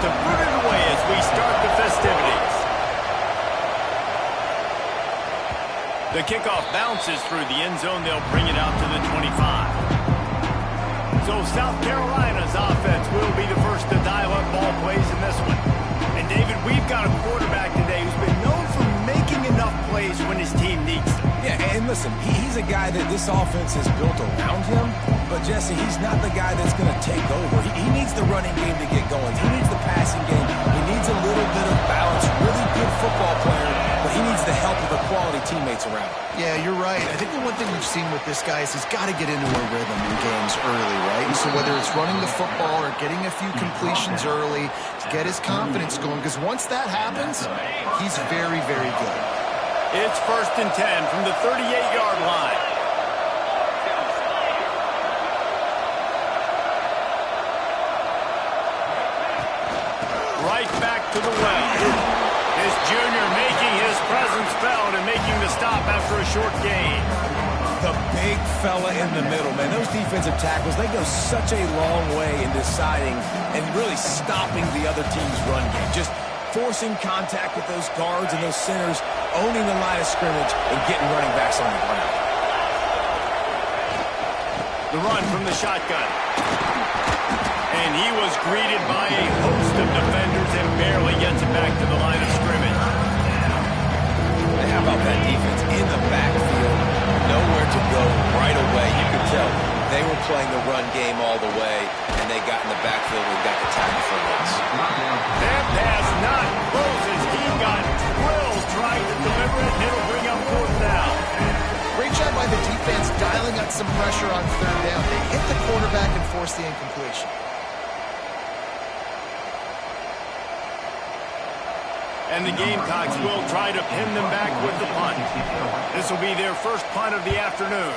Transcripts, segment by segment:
to put it away as we start the festivities. The kickoff bounces through the end zone. They'll bring it out to the 25. So South Carolina's offense will be the first to dial up ball plays in this one. And David, we've got a quarterback today who's been known for making enough plays when his team needs them. Yeah, and listen, he's a guy that this offense has built around him. But, Jesse, he's not the guy that's going to take over. He needs the running game to get going. He needs the passing game. He needs a little bit of balance. Really good football player, but he needs the help of the quality teammates around him. Yeah, you're right. I think the one thing we've seen with this guy is he's got to get into a rhythm in games early, right? And so whether it's running the football or getting a few completions early to get his confidence going, because once that happens, he's very, very good. It's 1st and 10 from the 38-yard line. Right back to the well. This junior making his presence felt and making the stop after a short gain. The big fella in the middle, man. Those defensive tackles, they go such a long way in deciding and really stopping the other team's run game. Just forcing contact with those guards and those centers, owning the line of scrimmage, and getting running backs on the ground. The run from the shotgun. And he was greeted by a host of defenders and barely gets it back to the line of scrimmage. And how about that defense in the backfield? Nowhere to go right away. You could tell they were playing the run game all the way, and they got in the backfield and got the tackle for once. That pass not close as he got drilled trying to deliver it, and it'll bring up 4th down. Great job by the defense dialing up some pressure on 3rd down. They hit the quarterback and forced the incompletion. And the Gamecocks will try to pin them back with the punt. This will be their first punt of the afternoon.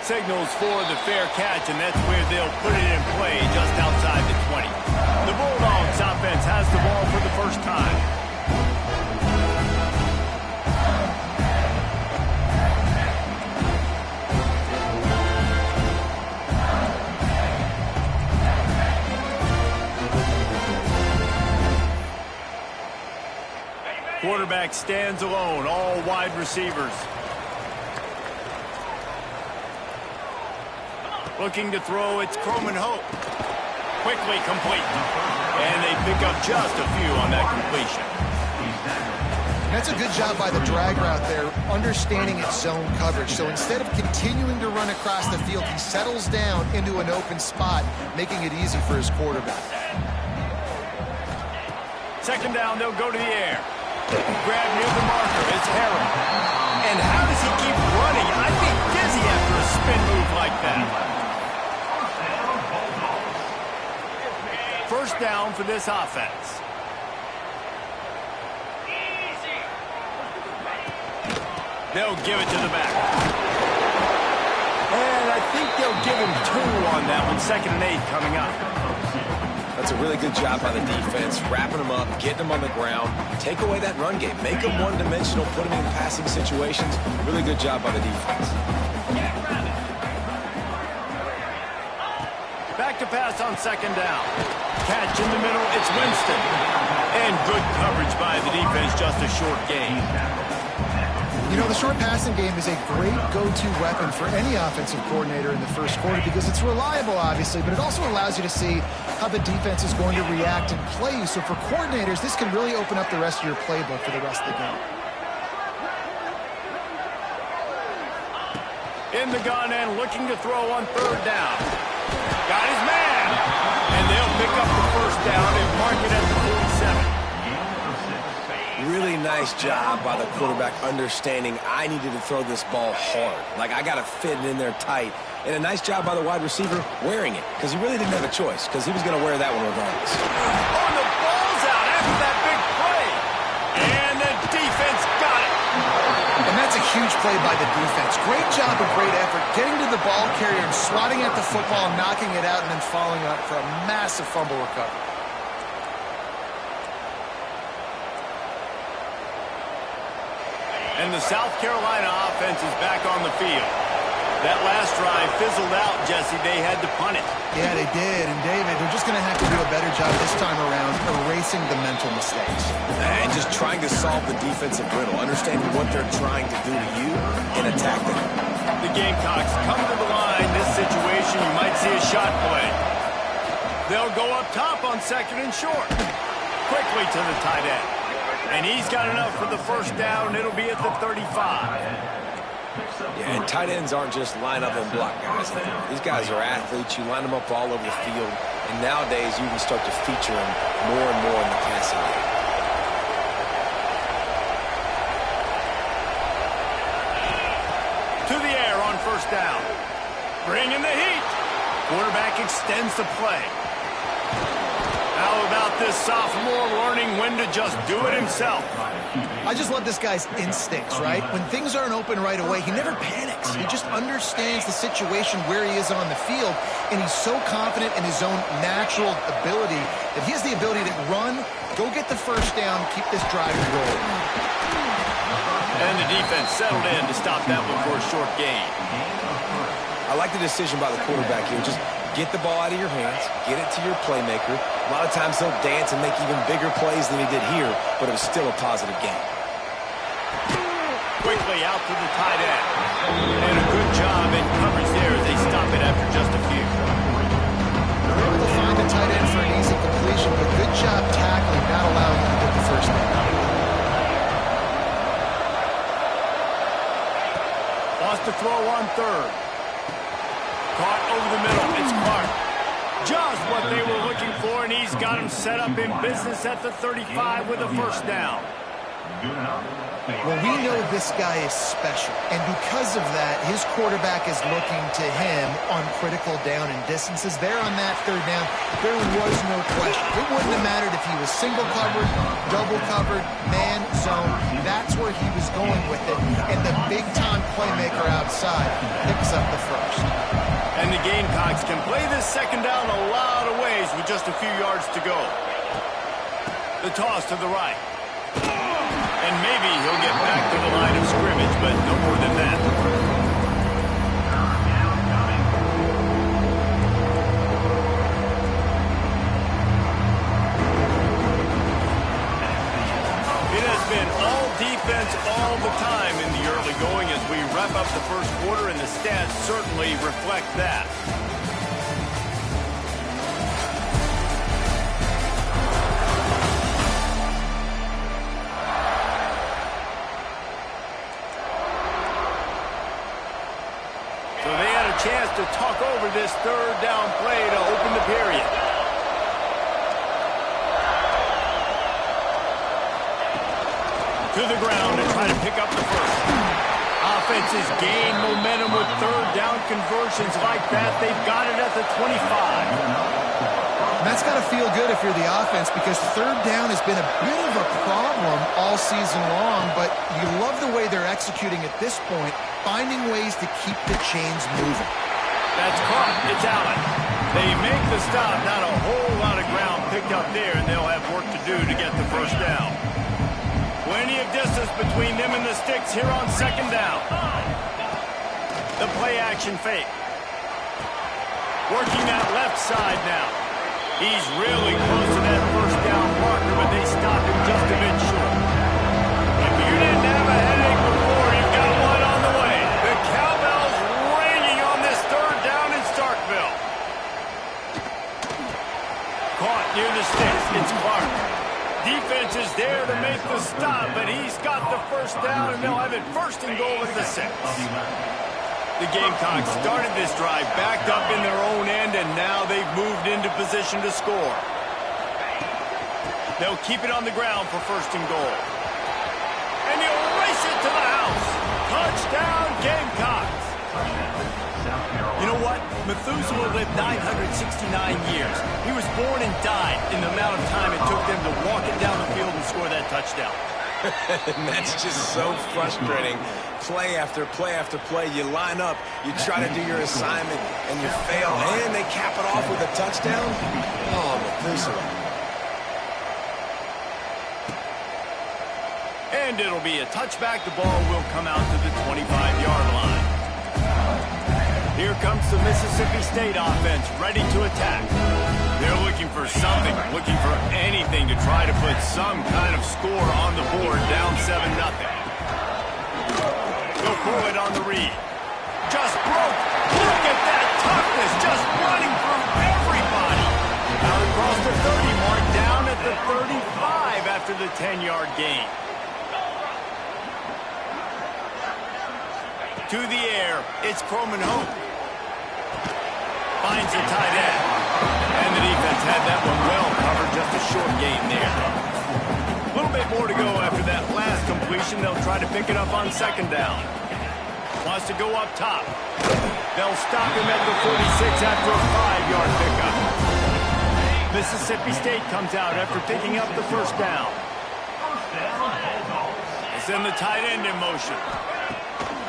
Signals for the fair catch, and that's where they'll put it in play just outside the 20. The Bulldogs offense has the ball for the first time. Quarterback stands alone, all wide receivers. Looking to throw, it's Croman Hope. Quickly complete. And they pick up just a few on that completion. That's a good job by the drag route there, understanding its zone coverage. So instead of continuing to run across the field, he settles down into an open spot, making it easy for his quarterback. 2nd down, they'll go to the air. Grab near the marker, it's Harrell. And how does he keep running? I'd be dizzy after a spin move like that. 1st down for this offense. They'll give it to the back. And I think they'll give him 2 on that one. 2nd and 8 coming up. That's a really good job by the defense, wrapping them up, getting them on the ground, take away that run game, make them one-dimensional, put them in passing situations. Really good job by the defense. Back to pass on 2nd down. Catch in the middle, it's Winston. And good coverage by the defense, just a short gain. You know, the short passing game is a great go-to weapon for any offensive coordinator in the first quarter because it's reliable, obviously, but it also allows you to see how the defense is going to react and play you. So for coordinators, this can really open up the rest of your playbook for the rest of the game. In the gun and looking to throw on 3rd down. Got his man. And they'll pick up the 1st down and mark it at the 47. Really nice job by the quarterback understanding I needed to throw this ball hard. Like, I got to fit it in there tight. And a nice job by the wide receiver wearing it because he really didn't have a choice because he was going to wear that one regardless. Oh, the ball's out after that big play. And the defense got it. And that's a huge play by the defense. Great job and great effort getting to the ball carrier and swatting at the football, knocking it out, and then following up for a massive fumble recovery. And the South Carolina offense is back on the field. That last drive fizzled out, Jesse. They had to punt it. Yeah, they did. And, David, they're just going to have to do a better job this time around erasing the mental mistakes. And just trying to solve the defensive riddle, understanding what they're trying to do to you and attack them. The Gamecocks come to the line. This situation, you might see a shot play. They'll go up top on 2nd and short. Quickly to the tight end. And he's got enough for the first down. It'll be at the 35. Yeah, and tight ends aren't just line up and block guys anymore. These guys are athletes. You line them up all over the field. And nowadays, you can start to feature them more and more in the passing game. To the air on first down. Bringing the heat. Quarterback extends the play. How about this sophomore learning when to just do it himself? I just love this guy's instincts, right? When things aren't open right away, he never panics. He just understands the situation where he is on the field, and he's so confident in his own natural ability that he has the ability to run, go get the first down, keep this drive rolling. And the defense settled in to stop that one for a short gain. I like the decision by the quarterback here. Just get the ball out of your hands, get it to your playmaker. A lot of times he'll dance and make even bigger plays than he did here, but it was still a positive game. Quickly out to the tight end. And a good job in coverage there as they stop it after just a few. They're able to find the tight end for an easy completion, but good job tackling, not allowing him to get the first down. Wants to throw on 3rd. Caught over the middle. It's Clark. Just what they were looking for, and he's got him set up in business at the 35 with a first down. Well, we know this guy is special, and because of that, his quarterback is looking to him on critical down and distances. There on that 3rd down, there was no question. It wouldn't have mattered if he was single covered, double covered, man, zone. That's where he was going with it, and the big-time playmaker outside picks up the first. And the Gamecocks can play this 2nd down a lot of ways with just a few yards to go. The toss to the right. And maybe he'll get back to the line of scrimmage, but no more than that. It has been all defense all the time in the early going as we wrap up the first quarter, and the stats certainly reflect that. So they had a chance to talk over this 3rd down play to open the period. To the ground and try to pick up the first. Offenses gain momentum with 3rd down conversions like that. They've got it at the 25. And that's got to feel good if you're the offense, because 3rd down has been a bit of a problem all season long, but you love the way they're executing at this point, finding ways to keep the chains moving. That's caught. It's Allen. They make the stop. Not a whole lot of ground picked up there, and they'll have work to do to get the first down. Plenty of distance between them and the sticks here on 2nd down. The play action fake. Working that left side now. He's really close to that first down marker, but they stopped him just a bit short. If you didn't have a headache before, you've got one on the way. The cowbell's ringing on this 3rd down in Starkville. Caught near the sticks. It's Clark. Defense is there to make the stop, but he's got the first down, and they'll have it 1st and goal at the 6. The Gamecocks started this drive backed up in their own end, and now they've moved into position to score. They'll keep it on the ground for 1st and goal. And he'll race it to the house. Touchdown, Gamecocks. You know what? Methuselah lived 969 years. He was born and died in the amount of time it took them to walk it down the field and score that touchdown. And that's just so frustrating. Play after play after play. You line up, you try to do your assignment, and you fail. And they cap it off with a touchdown? Oh, Methuselah. And it'll be a touchback. The ball will come out to the 25-yard line. Here comes the Mississippi State offense, ready to attack. They're looking for something, looking for anything to try to put some kind of score on the board, down 7-0. They'll pull it on the read. Just broke. Look at that toughness, just running through everybody. Out across the 30 mark, down at the 35 after the 10-yard gain. To the air, it's Croman Hope. Finds the tight end. And the defense had that one well covered, just a short gain there. A little bit more to go after that last completion. They'll try to pick it up on second down. Wants to go up top. They'll stop him at the 46 after a 5-yard pickup. Mississippi State comes out after picking up the first down. They send the tight end in motion.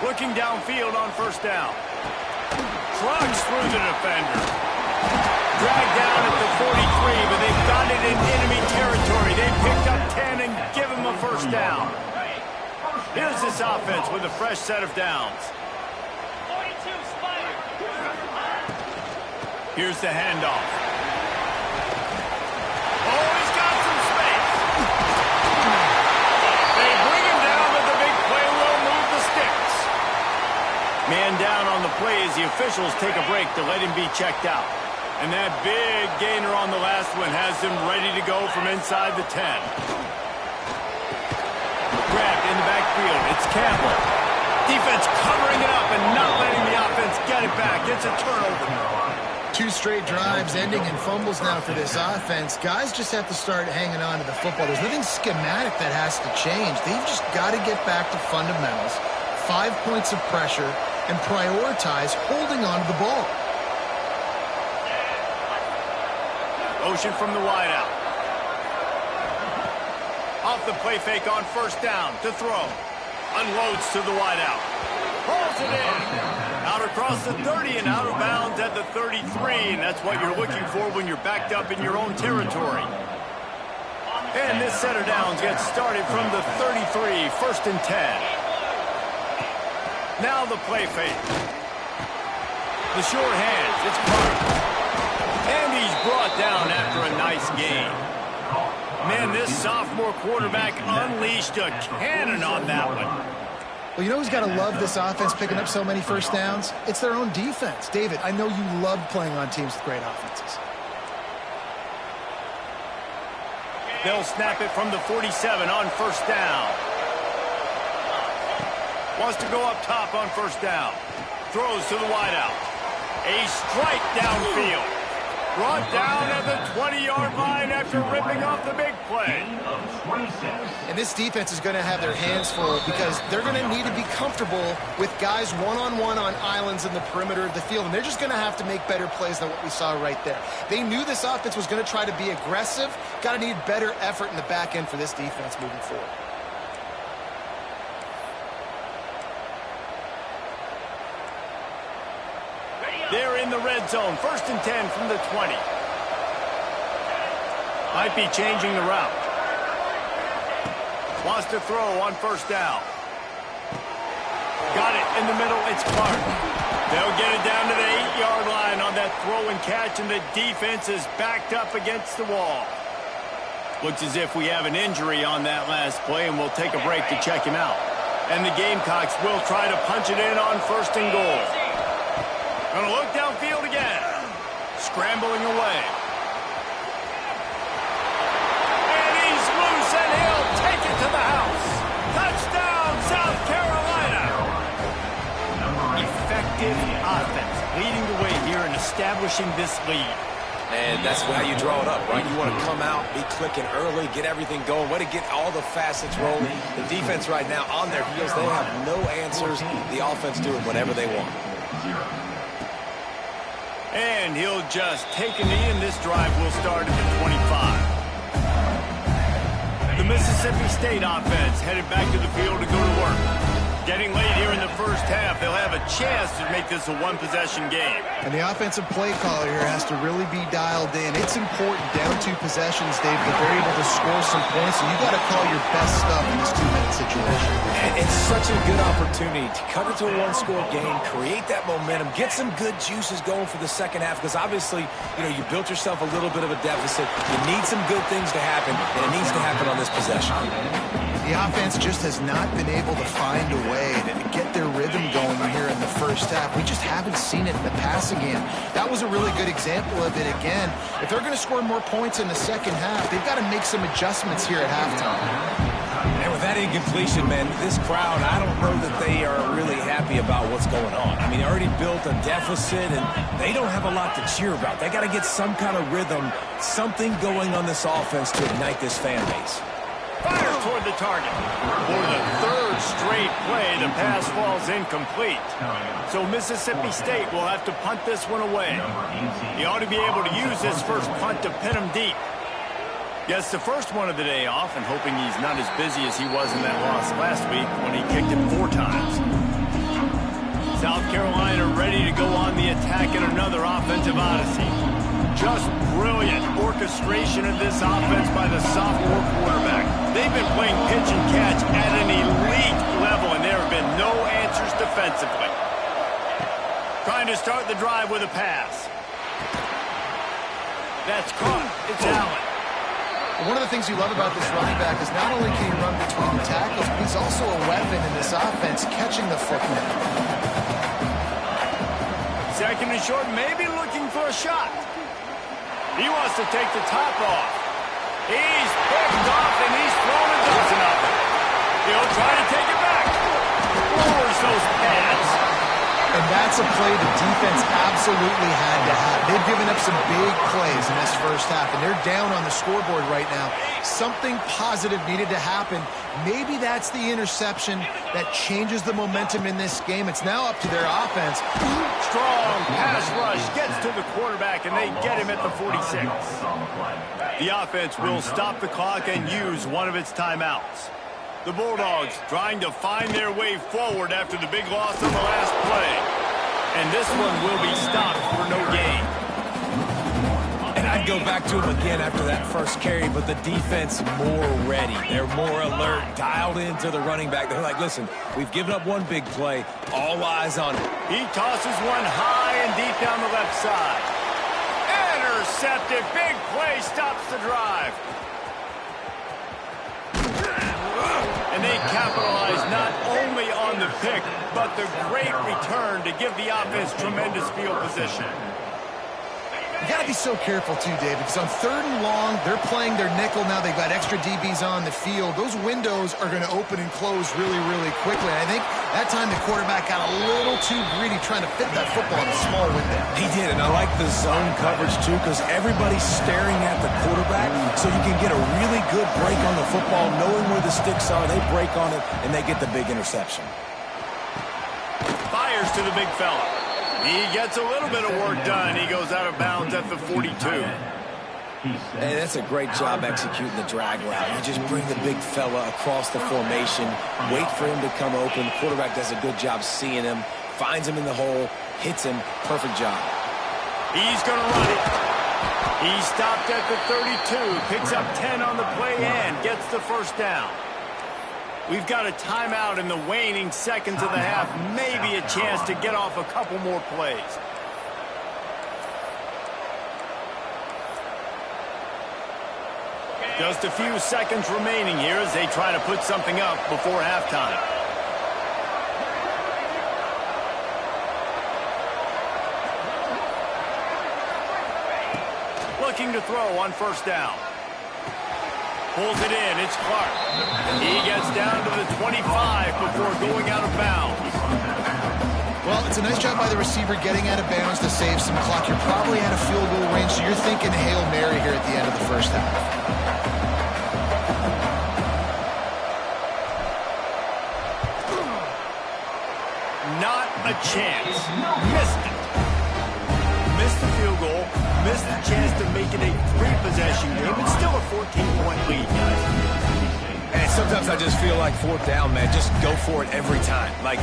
Looking downfield on first down. Trucks through the defender. Dragged down at the 43, but they've got it in enemy territory. They picked up 10 and give him a first down. Here's this offense with a fresh set of downs. Here's the handoff. Oh, he's got some space. They bring him down, but the big play will move the sticks. Man down on the play as the officials take a break to let him be checked out. And that big gainer on the last one has him ready to go from inside the 10. Grabbed in the backfield. It's Campbell. Defense covering it up and not letting the offense get it back. It's a turnover. 2 straight drives ending in fumbles now for this offense. Guys just have to start hanging on to the football. There's nothing schematic that has to change. They've just got to get back to fundamentals, 5 points of pressure, and prioritize holding on to the ball. Motion from the wideout. Off the play fake on first down to throw. Unloads to the wideout. Pulls it in. Out across the 30 and out of bounds at the 33. And that's what you're looking for when you're backed up in your own territory. And this set of downs gets started from the 33, 1st and 10. Now the play fake. The short hands. It's Carter. And he's brought down after a nice gain. Man, this sophomore quarterback unleashed a cannon on that one. Well, you know who's got to love this offense picking up so many first downs? It's their own defense. David, I know you love playing on teams with great offenses. They'll snap it from the 47 on first down. Wants to go up top on first down. Throws to the wideout. A strike downfield. Brought down at the 20-yard line after ripping off the big play. And this defense is going to have their hands full because they're going to need to be comfortable with guys one-on-one on islands in the perimeter of the field. And they're just going to have to make better plays than what we saw right there. They knew this offense was going to try to be aggressive. Got to need better effort in the back end for this defense moving forward. They're in the red zone. 1st and 10 from the 20. Might be changing the route. Wants to throw on first down. Got it in the middle. It's Clark. They'll get it down to the 8-yard line on that throw and catch, and the defense is backed up against the wall. Looks as if we have an injury on that last play, and we'll take a break to check him out. And the Gamecocks will try to punch it in on 1st and goal. Gonna look downfield again. Scrambling away. And he's loose, and he'll take it to the house. Touchdown, South Carolina. Effective offense, leading the way here and establishing this lead. And that's how you draw it up, right? You want to come out, be clicking early, get everything going, way to get all the facets rolling. The defense right now on their heels, they have no answers. The offense doing whatever they want. And he'll just take a knee, and this drive will start at the 25. The Mississippi State offense headed back to the field to go to work. Getting late here in the first half, they'll have a chance to make this a one-possession game. And the offensive play caller here has to really be dialed in. It's important down 2 possessions, Dave, that they're able to score some points. So you got to call your best stuff in this 2-minute situation. And it's such a good opportunity to cut it to a one-score game, create that momentum, get some good juices going for the second half, because obviously, you built yourself a little bit of a deficit. You need some good things to happen, and it needs to happen on this possession. The offense just has not been able to find a way to get their rhythm going here in the first half. We just haven't seen it in the passing game. That was a really good example of it again. If they're going to score more points in the second half, they've got to make some adjustments here at halftime. And with that incompletion, man, this crowd, I don't know that they are really happy about what's going on. I mean, they already built a deficit, and they don't have a lot to cheer about. They got to get some kind of rhythm, something going on this offense to ignite this fan base. Fires toward the target. For the 3rd straight play, the pass falls incomplete. So Mississippi State will have to punt this one away. He ought to be able to use this first punt to pin him deep. Gets the first one of the day off, and hoping he's not as busy as he was in that loss last week when he kicked it 4 times. South Carolina ready to go on the attack in another offensive odyssey. Just brilliant orchestration of this offense by the sophomore quarterback. They've been playing pitch and catch at an elite level, and there have been no answers defensively. Trying to start the drive with a pass. That's caught. It's Allen. One of the things you love about this running back is not only can he run between the tackles, but he's also a weapon in this offense, catching the football. Second and short, maybe looking for a shot. He wants to take the top off. He's picked off, and he's thrown a dozen of them. He'll try to take it back. Lowers those pads. And that's a play the defense absolutely had to have. They've given up some big plays in this first half, and they're down on the scoreboard right now. Something positive needed to happen. Maybe that's the interception that changes the momentum in this game. It's now up to their offense. Strong pass rush gets to the quarterback, and they get him at the 46. The offense will stop the clock and use one of its timeouts. The Bulldogs trying to find their way forward after the big loss on the last play. And this one will be stopped for no gain. And I'd go back to him again after that first carry, but the defense more ready. They're more alert, dialed into the running back. They're like, listen, we've given up one big play. All eyes on it. He tosses one high and deep down the left side. Intercepted. Big play stops the drive. And they capitalize not only on the pick, but the great return to give the offense tremendous field position. You got to be so careful, too, David, because on 3rd and long, they're playing their nickel now. They've got extra DBs on the field. Those windows are going to open and close really, really quickly. And I think that time the quarterback got a little too greedy trying to fit that football in a small window. He did, and I like the zone coverage, too, because everybody's staring at the quarterback, so you can get a really good break on the football, knowing where the sticks are. They break on it, and they get the big interception. Fires to the big fella. He gets a little bit of work done. He goes out of bounds at the 42. Hey, that's a great job executing the drag route. You just bring the big fella across the formation, wait for him to come open. The quarterback does a good job seeing him, finds him in the hole, hits him. Perfect job. He's going to run it. He stopped at the 32, picks up 10 on the play and gets the first down. We've got a timeout in the waning seconds of the half. Maybe a chance to get off a couple more plays. Just a few seconds remaining here as they try to put something up before halftime. Looking to throw on first down. Pulls it in. It's Clark. He gets down to the 25 before going out of bounds. Well, it's a nice job by the receiver getting out of bounds to save some clock. You're probably at a field goal range, so you're thinking Hail Mary here at the end of the first half. Not a chance. Missed it. Missed the field goal. Missed the chance to make it a 3-possession game. It's still a 14-point lead, guys. And it's Sometimes I just feel like fourth down, man, just go for it every time. Like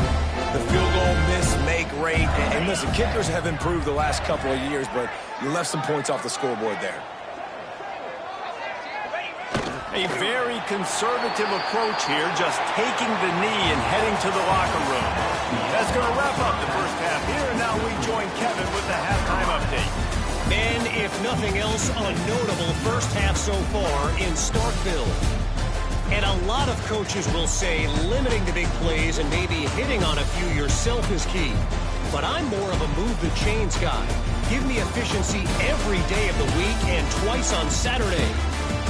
the field goal miss-make rate. And listen, kickers have improved the last couple of years, but you left some points off the scoreboard there. A very conservative approach here, just taking the knee and heading to the locker room. That's going to wrap up the first half here, and now we join Kevin with the halftime update. And if nothing else, a notable first half so far in Starkville. And a lot of coaches will say limiting the big plays and maybe hitting on a few yourself is key. But I'm more of a move the chains guy. Give me efficiency every day of the week and twice on Saturday.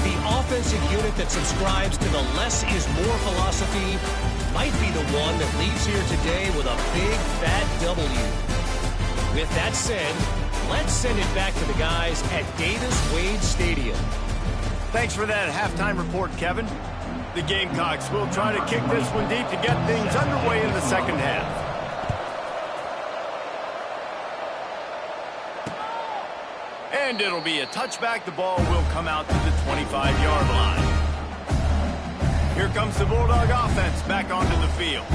The offensive unit that subscribes to the less is more philosophy might be the one that leaves here today with a big fat W. With that said, let's send it back to the guys at Davis-Wade Stadium. Thanks for that halftime report, Kevin. The Gamecocks will try to kick this one deep to get things underway in the second half. And it'll be a touchback. The ball will come out to the 25-yard line. Here comes the Bulldog offense back onto the field.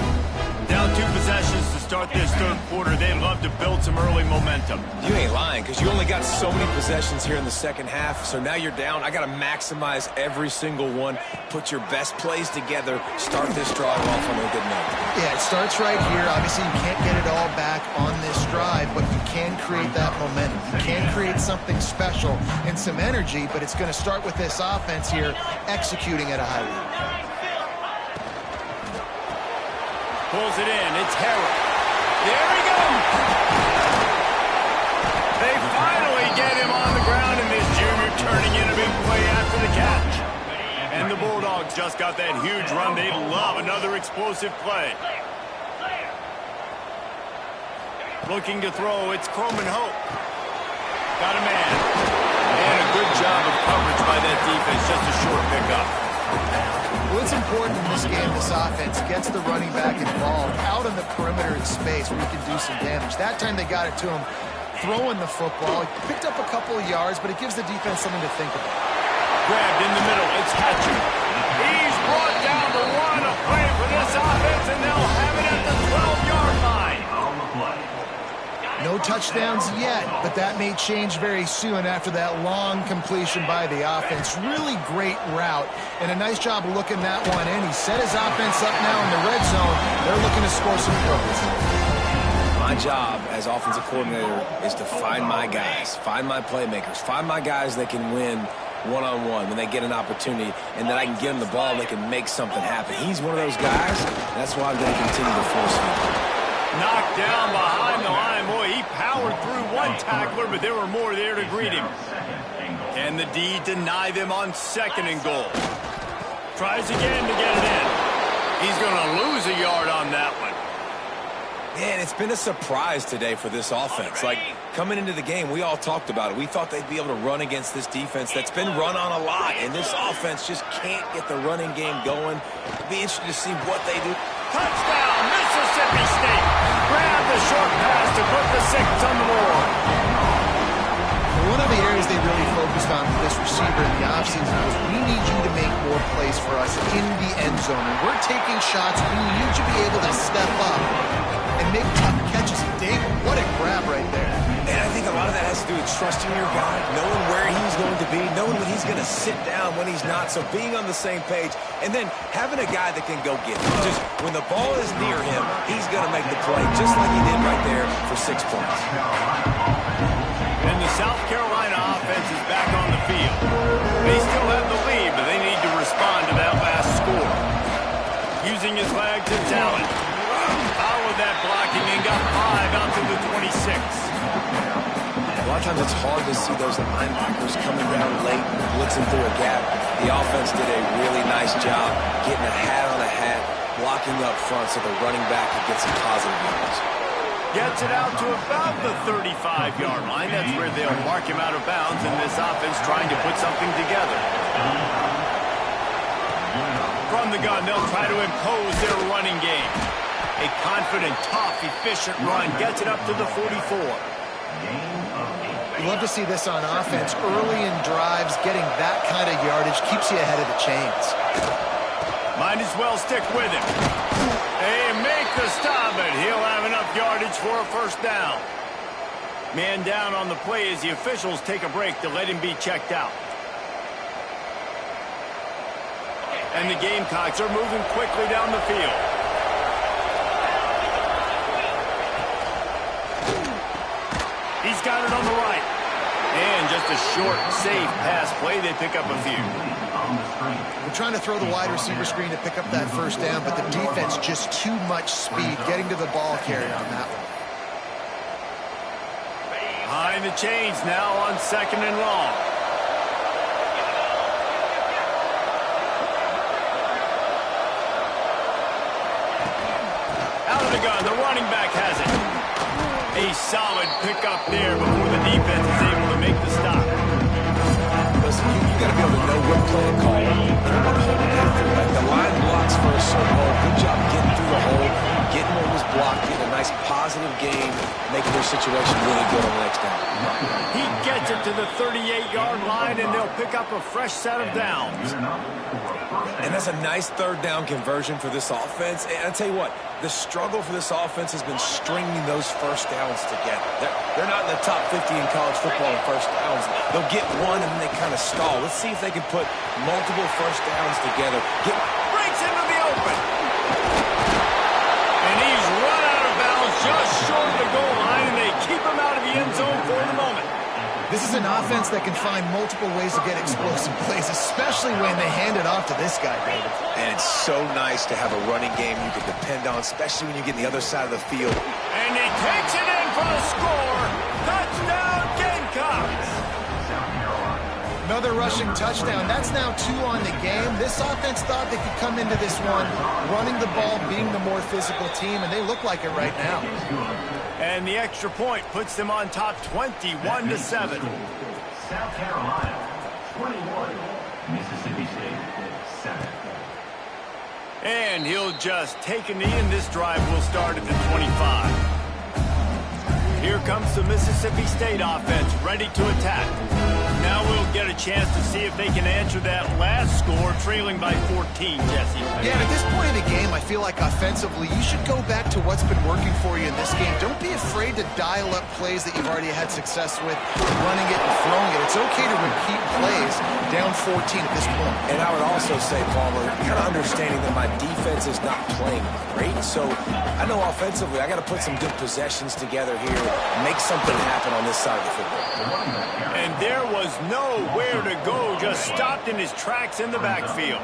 Down 2 possessions to start this third quarter. They'd love to build some early momentum. You ain't lying, because you only got so many possessions here in the second half, so now you're down. I got to maximize every single one, put your best plays together, start this drive off on a good note. Yeah, it starts right here. Obviously, you can't get it all back on this drive, but you can create that momentum. You can create something special and some energy, but it's going to start with this offense here executing at a high level. Pulls it in. It's Harrell. There he goes. They finally get him on the ground, and this junior turning in a big play after the catch. And the Bulldogs just got that huge run. They love another explosive play. Looking to throw. It's Croman Hope. Got a man. And a good job of coverage by that defense. Just a short pickup. Well, it's important in this game, this offense gets the running back involved out on the perimeter in space where he can do some damage. That time they got it to him throwing the football. He picked up a couple of yards, but it gives the defense something to think about. Grabbed in the middle. It's Hatcher. He's brought down the run. A play for this offense, and they'll have it at the 12-yard line. No touchdowns yet, but that may change very soon after that long completion by the offense. Really great route, and a nice job of looking that one in. He set his offense up now in the red zone. They're looking to score some points. My job as offensive coordinator is to find my guys, find my playmakers, find my guys that can win one-on-one when they get an opportunity, and then I can give them the ball and they can make something happen. He's one of those guys. That's why I'm going to continue to force him. Knocked down behind the line. Boy, he powered through one tackler, but there were more there to greet him. Can the D deny them on 2nd and goal? Tries again to get it in. He's going to lose a yard on that one. Man, it's been a surprise today for this offense. Like, coming into the game, we all talked about it. We thought they'd be able to run against this defense that's been run on a lot, and this offense just can't get the running game going. It'll be interesting to see what they do. Touchdown, Mississippi State. Grab the short pass to put the 6 on the board. One of the areas they really focused on with this receiver in the offseason was we need you to make more plays for us in the end zone. And we're taking shots. We need you to be able to step up and make tough catches. Dave, what a grab right there. And I think a lot of that has to do with trusting your guy, knowing where he's going to be, knowing when he's going to sit down, when he's not. So being on the same page, and then having a guy that can go get it. Just when the ball is near him, he's going to make the play, just like he did right there for 6 points. And the South Carolina offense is back on the field. They still have the lead, but they need to respond to that last score. Using his legs, it's Allen. Followed that blocking and got 5 out to the 26. A lot of times it's hard to see those linebackers coming down late, blitzing through a gap. The offense did a really nice job getting a hat on a hat, blocking up front so the running back could get some positive yards. Gets it out to about the 35-yard line. That's where they'll mark him out of bounds, and this offense trying to put something together. From the gun, they'll try to impose their running game. A confident, tough, efficient run gets it up to the 44. You love to see this on offense. Early in drives, getting that kind of yardage keeps you ahead of the chains. Might as well stick with him. They make the stop, but he'll have enough yardage for a first down. Man down on the play as the officials take a break to let him be checked out. And the Gamecocks are moving quickly down the field. He's got it on the right. And just a short, safe pass play. They pick up a few. They're trying to throw the wide receiver screen to pick up that first down, but the defense just too much speed getting to the ball carrier on that one. Behind the chains now on 2nd and long. Out of the gun, the running back has it. A solid pickup there before the defense is able to make the stop. Listen, you got to be able to know what play to call and what hole to get through. Like the line blocks for a certain hole. Good job getting through the hole, getting what was blocked, getting a nice positive gain, making their situation really good on the next down. He gets it to the 38-yard line, and they'll pick up a fresh set of downs. And that's a nice third down conversion for this offense. And I'll tell you what, the struggle for this offense has been stringing those first downs together. They're not in the top 50 in college football in first downs. They'll get one and then they kind of stall. Let's see if they can put multiple first downs together. Breaks into the open. And he's run out of bounds just short of the goal line, and they keep him out of the end zone for the moment. This is an offense that can find multiple ways to get explosive plays, especially when they hand it off to this guy, David. And it's so nice to have a running game you can depend on, especially when you get on the other side of the field. And he takes it in for the score. Touchdown, Gamecocks. Another rushing touchdown. That's now 2 on the game. This offense thought they could come into this one running the ball, being the more physical team, and they look like it right now. And the extra point puts them on top 21-7. South Carolina, 21. Mississippi State, 7. And he'll just take a knee, and this drive will start at the 25. Here comes the Mississippi State offense, ready to attack. Now we'll get a chance to see if they can answer that last score, trailing by 14, Jesse. Yeah, at this point in the game, I feel like offensively, you should go back to what's been working for you in this game. Don't be afraid to dial up plays that you've already had success with, running it and throwing it. It's okay to repeat plays down 14 at this point. And I would also say, Palmer, kind of understanding that my defense is not playing great, so I know offensively I got to put some good possessions together here, make something happen on this side of the football. And there was nowhere to go, just stopped in his tracks in the backfield.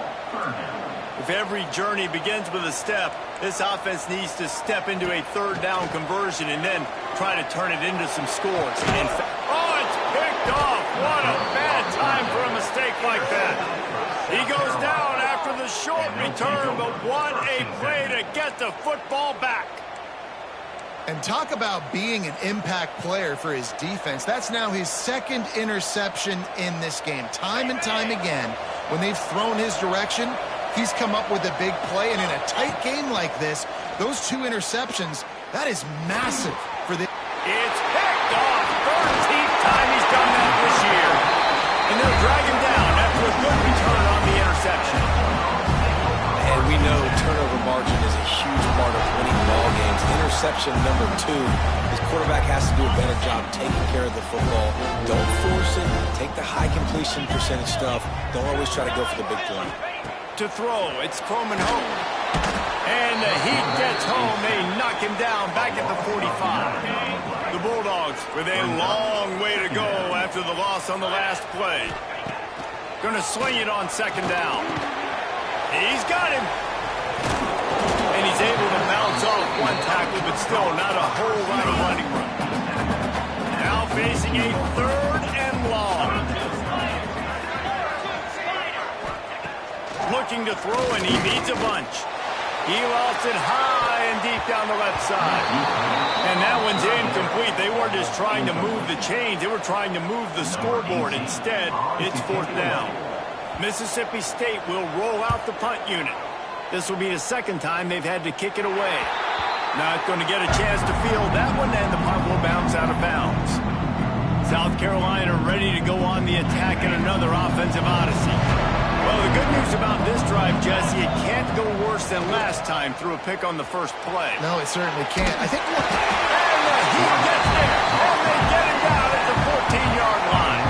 If every journey begins with a step, this offense needs to step into a third down conversion and then try to turn it into some scores. And it's picked off. What a bad time for a mistake like that. He goes down after the short return, but what a play to get the football back. And talk about being an impact player for his defense. That's now his 2nd interception in this game. Time and time again, when they've thrown his direction, he's come up with a big play. And in a tight game like this, those 2 interceptions, that is massive for the... It's picked off. 13th time he's done that this year. And they'll drag him down after a good return on the interception. And we know turnover margin is a huge part of winning ball games. Interception number 2, his quarterback has to do a better job taking care of the football. Don't force it. Take the high completion percentage stuff. Don't always try to go for the big play. To throw, it's Coleman home. And the Heat gets home. They knock him down back at the 45. The Bulldogs with a long way to go after the loss on the last play. Going to swing it on 2nd down. He's got him. And he's able to bounce off one tackle, but still not a whole lot of running room. Now facing a 3rd and long. Looking to throw, and he needs a bunch. He lost it high and deep down the left side. And that one's incomplete. They weren't just trying to move the chains. They were trying to move the scoreboard. Instead, it's 4th down. Mississippi State will roll out the punt unit. This will be the 2nd time they've had to kick it away. Not going to get a chance to field that one, and the punt will bounce out of bounds. South Carolina ready to go on the attack in another offensive odyssey. Well, the good news about this drive, Jesse, it can't go worse than last time through a pick on the first play. No, it certainly can't. I think And he gets there, and they get him down at the 14-yard line.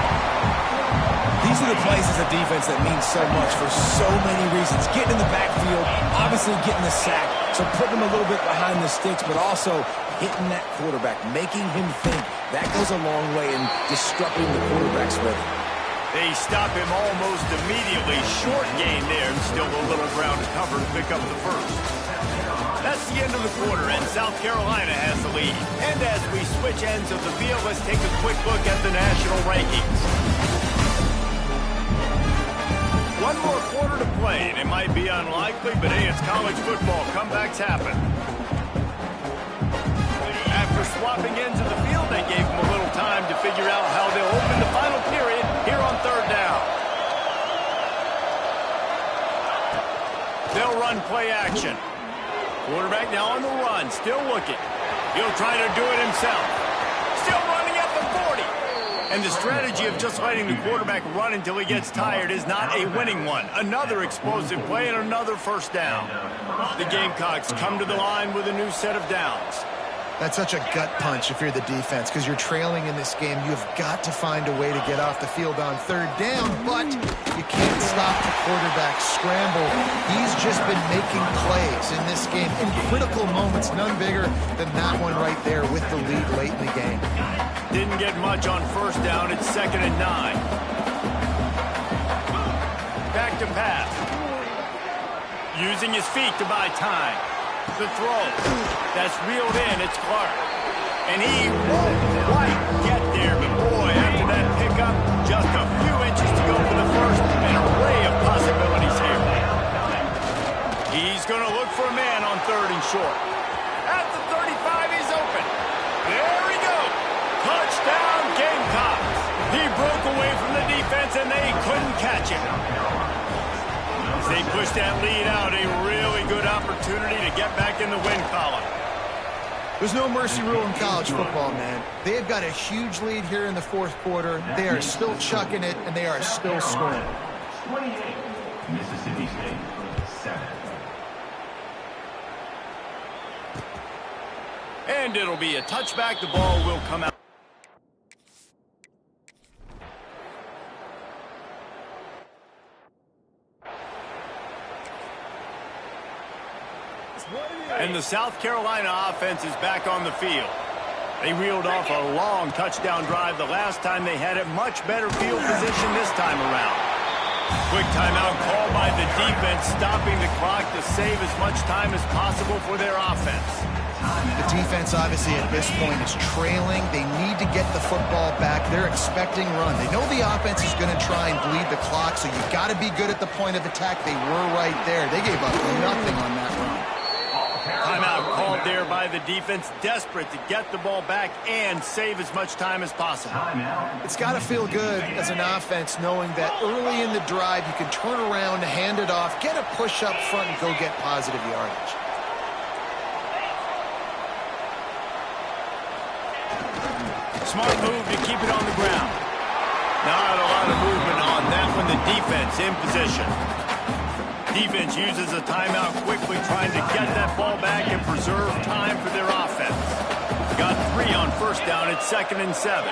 These are the plays as a defense that mean so much for so many reasons. Getting in the backfield, obviously getting the sack, so putting him a little bit behind the sticks, but also hitting that quarterback, making him think. That goes a long way in disrupting the quarterback's rhythm. They stop him almost immediately. Short gain there, and still a little ground to cover to pick up the first. That's the end of the quarter, and South Carolina has the lead. And as we switch ends of the field, let's take a quick look at the national rankings. One more quarter to play, and it might be unlikely, but hey, it's college football. Comebacks happen. After swapping ends of the field, they gave them a little time to figure out how they'll open the final period here on third down. They'll run play action. Quarterback now on the run, still looking. He'll try to do it himself. Still running at the 40. And the strategy of just letting the quarterback run until he gets tired is not a winning one. Another explosive play and another first down. The Gamecocks come to the line with a new set of downs. that's such a gut punch if you're the defense, because you're trailing in this game. You've got to find a way to get off the field on third down, but you can't stop the quarterback scramble. He's just been making plays in this game in critical moments, none bigger than that one right there with the lead late in the game. Didn't get much on first down. It's 2nd and 9. Back to pass. Using his feet to buy time. The throw. That's reeled in. It's Clark. And he won't quite get there, but boy, after that pickup, just a few inches to go for the first. An array of possibilities here. He's going to look for a man on 3rd and short. At the 35, he's open. There we go. Touchdown, Gamecocks. He broke away from the defense, and they couldn't catch him. As they push that lead out, a really good opportunity to get back in the win column. There's no mercy rule in college football, man. They've got a huge lead here in the 4th quarter. They are still chucking it, and they are still scoring. 28, Mississippi State, 7. And it'll be a touchback. The ball will come out. And the South Carolina offense is back on the field. They reeled off a long touchdown drive the last time. They had a much better field position this time around. Quick timeout called by the defense, stopping the clock to save as much time as possible for their offense. The defense, obviously, at this point is trailing. They need to get the football back. They're expecting run. They know the offense is going to try and bleed the clock, so you got to be good at the point of attack. They were right there. They gave up nothing on that run. Timeout called there by the defense, desperate to get the ball back and save as much time as possible. It's got to feel good as an offense knowing that early in the drive you can turn around, hand it off, get a push up front, and go get positive yardage. Smart move to keep it on the ground. Not a lot of movement on that one. The defense in position. Defense uses a timeout quickly, trying to get that ball back and preserve time for their offense. Got 3 on first down. It's 2nd and 7.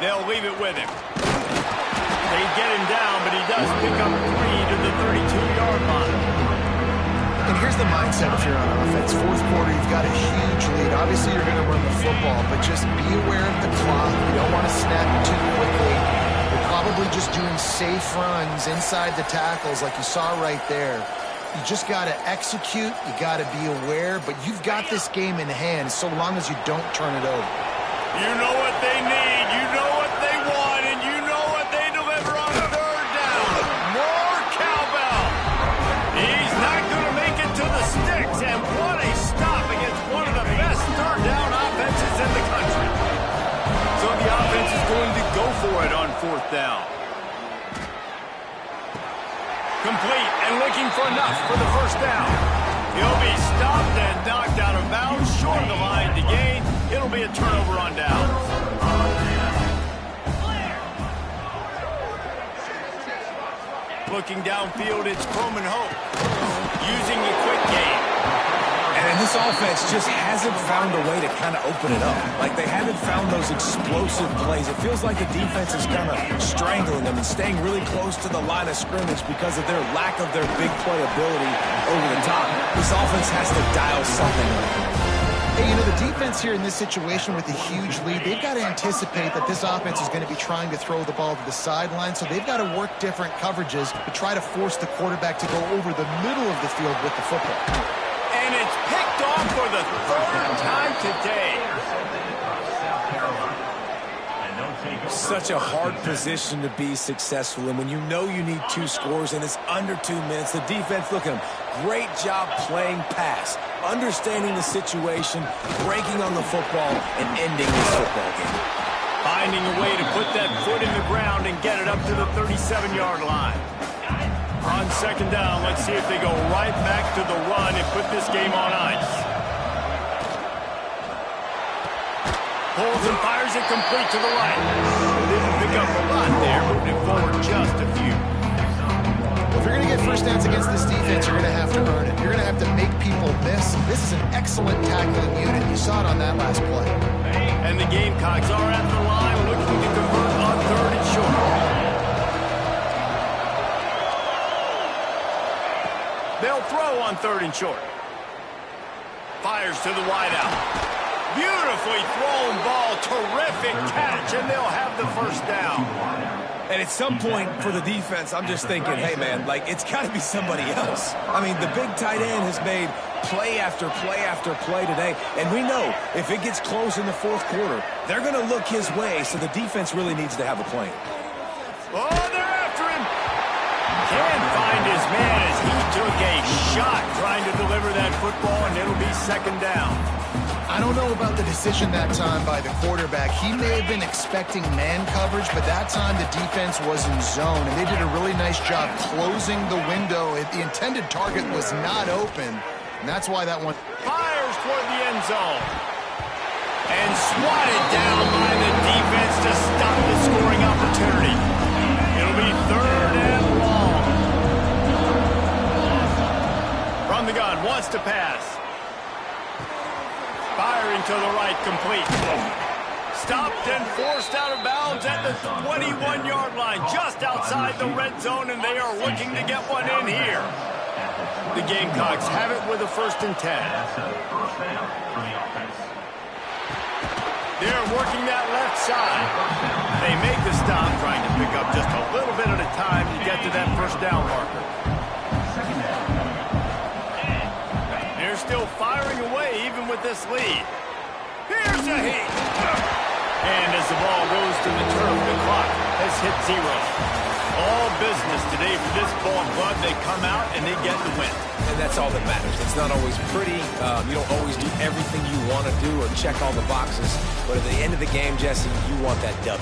They'll leave it with him. They get him down, but he does pick up 3 to the 32-yard line. And here's the mindset if you're on offense. 4th quarter, you've got a huge lead. Obviously, you're going to run the football, but just be aware of the clock. You don't want to snap it too quickly. You're probably just doing safe runs inside the tackles like you saw right there. You just got to execute. You got to be aware, but you've got this game in hand so long as you don't turn it over. You know what they need. You know what they want, and you know what they deliver on 3rd down. More cowbell. He's not going to make it to the sticks, and what a stop against one of the best 3rd down offenses in the country. So the offense is going to go for it on 4th down. Complete and looking for enough for the first down. He'll be stopped and knocked out of bounds, short of the line to gain. It'll be a turnover on downs. Looking downfield, it's Croman Hope. Using the quick game. And this offense just hasn't found a way to kind of open it up. Like, they haven't found those explosive plays. It feels like the defense is kind of strangling them and staying really close to the line of scrimmage because of their lack of their big play ability over the top. This offense has to dial something up. Hey, you know, the defense here in this situation with a huge lead, they've got to anticipate that this offense is going to be trying to throw the ball to the sideline, so they've got to work different coverages to try to force the quarterback to go over the middle of the field with the football. And it's picked off for the third time today. Such a hard position to be successful in when you know you need 2 scores and it's under 2 minutes. The defense, look at them. Great job playing pass, understanding the situation, breaking on the football, and ending this football game. Finding a way to put that foot in the ground and get it up to the 37-yard line. On second down, let's see if they go right back to the run and put this game on ice. Pulls and fires it complete to the right. Didn't pick up a lot there, moving it forward just a few. Well, if you're going to get first downs against this defense, you're going to have to earn it. You're going to have to make people miss. This is an excellent tackling unit. You saw it on that last play. And the Gamecocks are at the line looking to convert on 3rd and short. They'll throw on 3rd and short. Fires to the wideout. Beautifully thrown ball, terrific catch, and they'll have the first down. And at some point for the defense, I'm just thinking, hey, man, like, it's got to be somebody else. I mean, the big tight end has made play after play after play today, and we know if it gets close in the 4th quarter, they're going to look his way, so the defense really needs to have a plan. Oh, they're after him. Can't find his man as he took a shot trying to deliver that football, and it'll be 2nd down. I don't know about the decision that time by the quarterback. He may have been expecting man coverage, but that time the defense was in zone, and they did a really nice job closing the window. The intended target was not open, and that's why that one fires toward the end zone. And swatted down by the defense to stop the scoring opportunity. It'll be 3rd and long. From the gun, wants to pass. Firing to the right, complete. Stopped and forced out of bounds at the 21-yard line, just outside the red zone, and they are looking to get one in here. The Gamecocks have it with a 1st and 10. They're working that left side. They make the stop, trying to pick up just a little bit at a time to get to that 1st down marker. They're still firing away even with this lead. Here's a hit. And as the ball goes to the turf, the clock has hit 0. All business today for this ball club. They come out and they get the win. And that's all that matters. It's not always pretty. You don't always do everything you want to do or check all the boxes. But at the end of the game, Jesse, you want that W.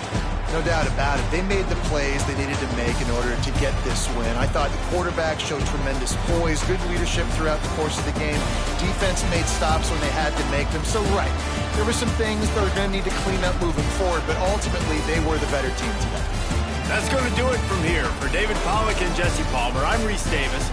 No doubt about it. They made the plays they needed to make in order to get this win. I thought the quarterback showed tremendous poise, good leadership throughout the course of the game. Defense made stops when they had to make them. So, right, there were some things they're going to need to clean up moving forward, but ultimately they were the better team today. That's going to do it from here. For David Pollack and Jesse Palmer, I'm Reese Davis.